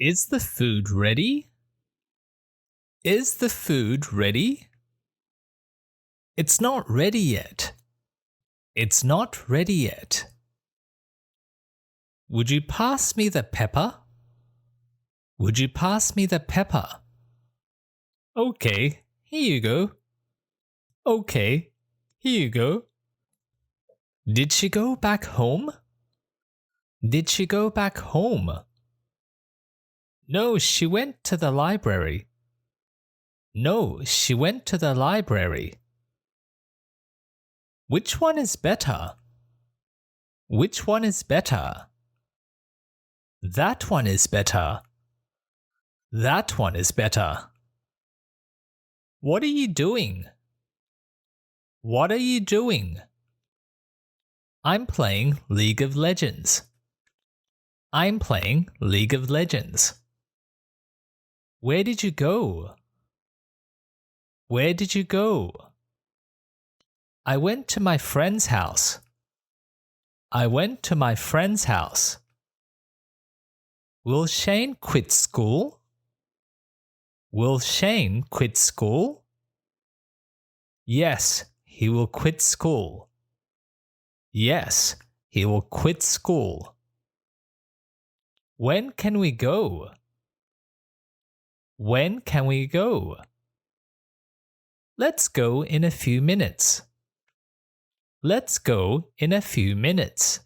Is the food ready? Is the food ready? It's not ready yet. It's not ready yet. Would you pass me the pepper? Would you pass me the pepper? Okay, here you go. Okay, here you go. Did she go back home? Did she go back home? No, she went to the library. No, she went to the library. Which one is better? Which one is better? That one is better. That one is better. What are you doing? What are you doing? I'm playing League of Legends. I'm playing League of Legends. Where did you go? Where did you go? I went to my friend's house. I went to my friend's house. Will Shane quit school? Will Shane quit school? Yes, he will quit school. Yes, he will quit school. When can we go? When can we go? Let's go in a few minutes. Let's go in a few minutes.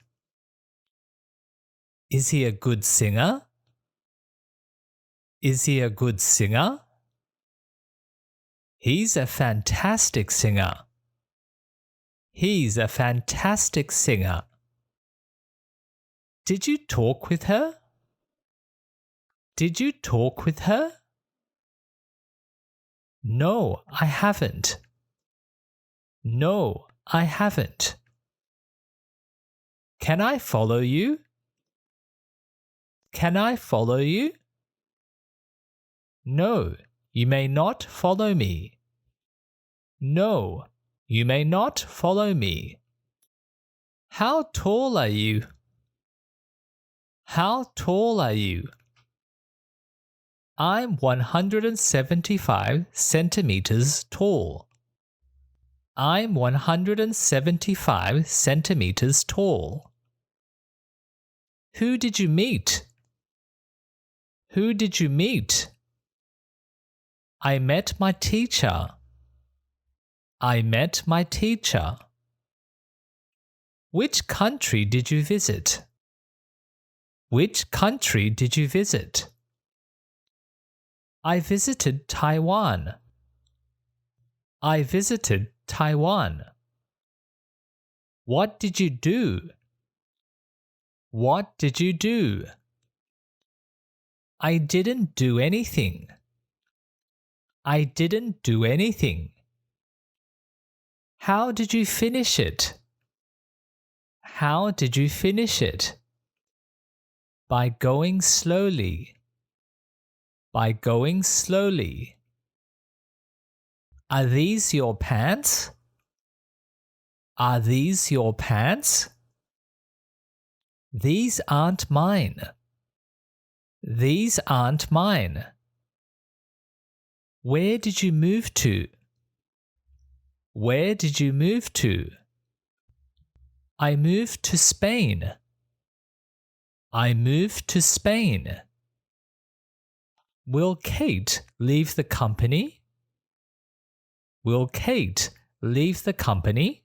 Is he a good singer? Is he a good singer? He's a fantastic singer. He's a fantastic singer. Did you talk with her? Did you talk with her? No, I haven't. No, I haven't. Can I follow you? Can I follow you? No, you may not follow me. No, you may not follow me. How tall are you? How tall are you? I'm 175 centimeters tall. I'm 175 centimeters tall. Who did you meet? Who did you meet? I met my teacher. I met my teacher. Which country did you visit? Which country did you visit? I visited Taiwan. I visited Taiwan. What did you do? What did you do? I didn't do anything. I didn't do anything. How did you finish it? How did you finish it? By going slowly. By going slowly. Are these your pants? Are these your pants? These aren't mine. These aren't mine. Where did you move to? Where did you move to? I moved to Spain. I moved to Spain. Will Kate leave the company? Will Kate leave the company?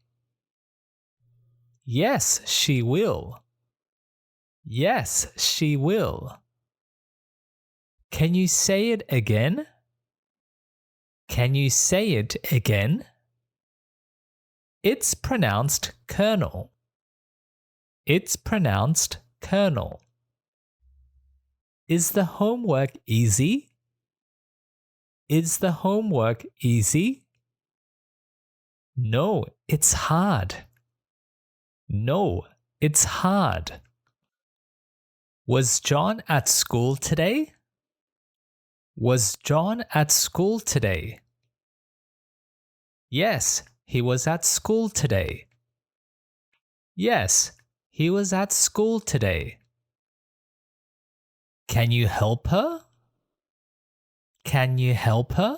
Yes, she will. Yes, she will. Can you say it again? Can you say it again? It's pronounced Colonel. It's pronounced Colonel. Is the homework easy? Is the homework easy? No, it's hard. No, it's hard. Was John at school today? Was John at school today? Yes, he was at school today. Yes, he was at school today. Can you help her? Can you help her?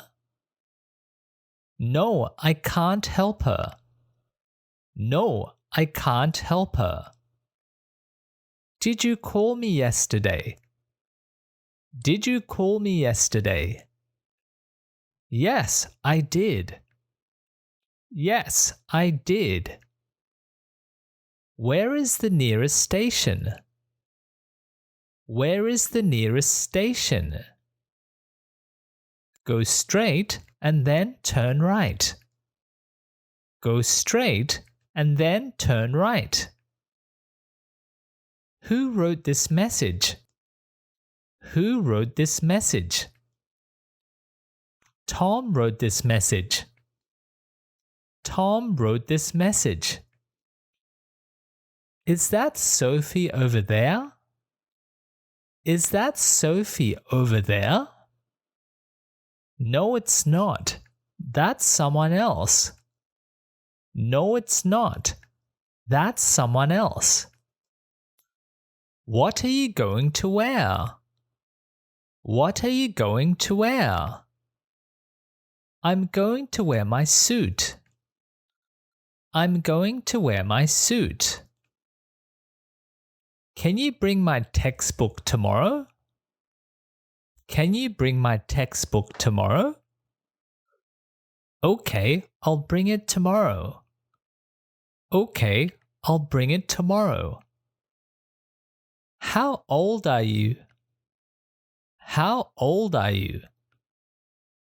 No, I can't help her. No, I can't help her. Did you call me yesterday? Did you call me yesterday? Yes, I did. Yes, I did. Where is the nearest station? Where is the nearest station? Go straight and then turn right. Go straight and then turn right. Who wrote this message? Who wrote this message? Tom wrote this message. Tom wrote this message. Is that Sophie over there? Is that Sophie over there? No, it's not. That's someone else. No, it's not. That's someone else. What are you going to wear? What are you going to wear? I'm going to wear my suit. I'm going to wear my suit. Can you bring my textbook tomorrow? Can you bring my textbook tomorrow? Okay, I'll bring it tomorrow. Okay, I'll bring it tomorrow. How old are you? How old are you?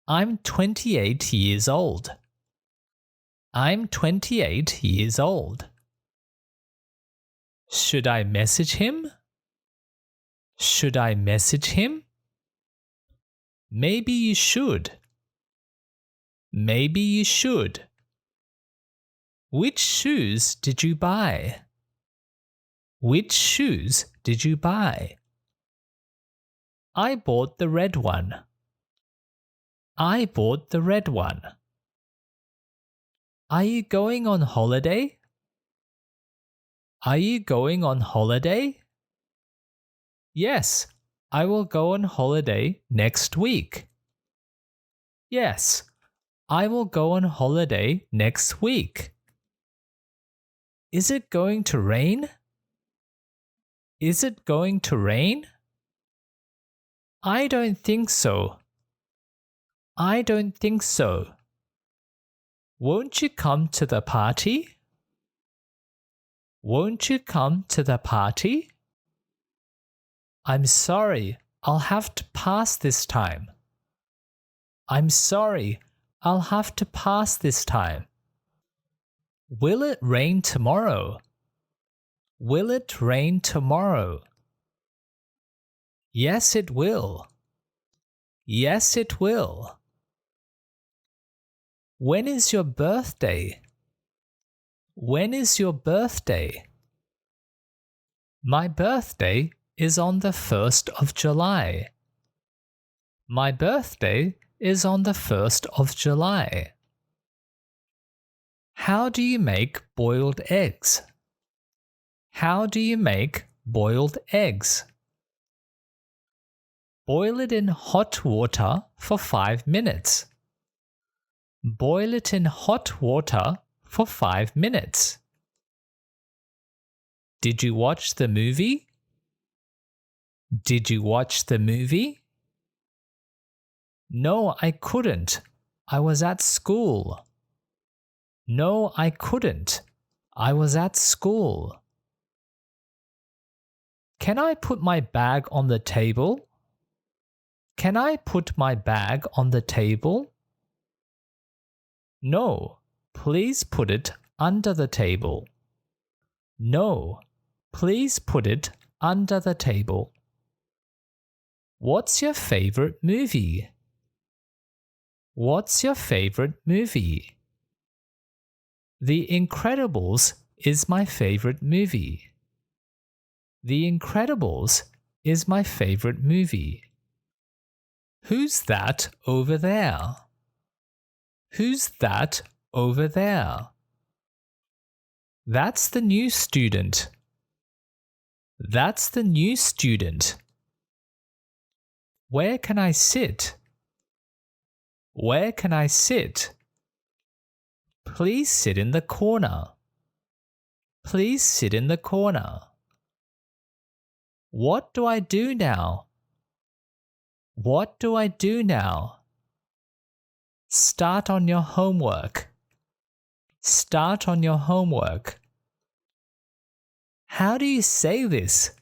I'm 28 years old. I'm 28 years old. Should I message him? Should I message him? Maybe you should. Maybe you should. Which shoes did you buy? Which shoes did you buy? I bought the red one. I bought the red one. Are you going on holiday? Are you going on holiday? Yes, I will go on holiday next week. Yes, I will go on holiday next week. Is it going to rain? Is it going to rain? I don't think so. I don't think so. Won't you come to the party? Won't you come to the party? I'm sorry, I'll have to pass this time. I'm sorry, I'll have to pass this time. Will it rain tomorrow? Will it rain tomorrow? Yes, it will. Yes, it will. When is your birthday? When is your birthday? My birthday is on the 1st of July. My birthday is on the 1st of July. How do you make boiled eggs? How do you make boiled eggs? Boil it in hot water for 5 minutes. Boil it in hot water for 5 minutes. Did you watch the movie? Did you watch the movie? No, I couldn't. I was at school. No, I couldn't. I was at school. Can I put my bag on the table? Can I put my bag on the table? No, please put it under the table. No, please put it under the table. What's your favorite movie? What's your favorite movie? The Incredibles is my favorite movie. The Incredibles is my favorite movie. Who's that over there? Who's that over there? That's the new student. That's the new student. Where can I sit? Where can I sit? Please sit in the corner. Please sit in the corner. What do I do now? What do I do now? Start on your homework. Start on your homework. How do you say this?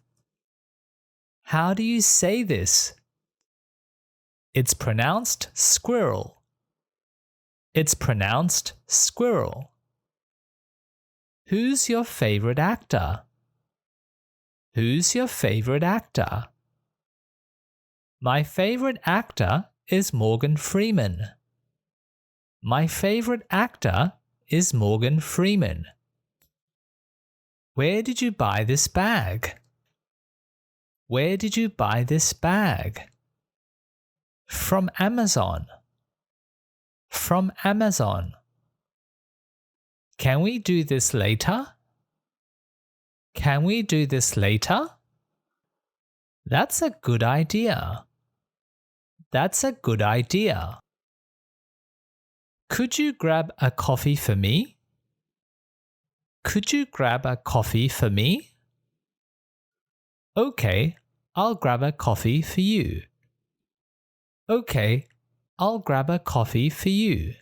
How do you say this? It's pronounced squirrel. It's pronounced squirrel. Who's your favorite actor? Who's your favorite actor? My favorite actor is Morgan Freeman. My favorite actor is Morgan Freeman. Where did you buy this bag? Where did you buy this bag? From Amazon. From Amazon. Can we do this later? Can we do this later? That's a good idea. That's a good idea. Could you grab a coffee for me? Could you grab a coffee for me? Okay, I'll grab a coffee for you. Okay, I'll grab a coffee for you.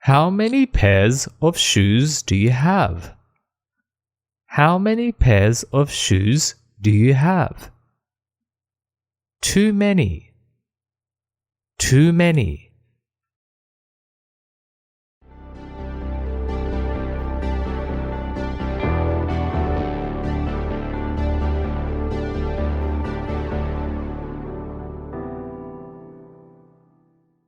How many pairs of shoes do you have? How many pairs of shoes do you have? Too many. Too many.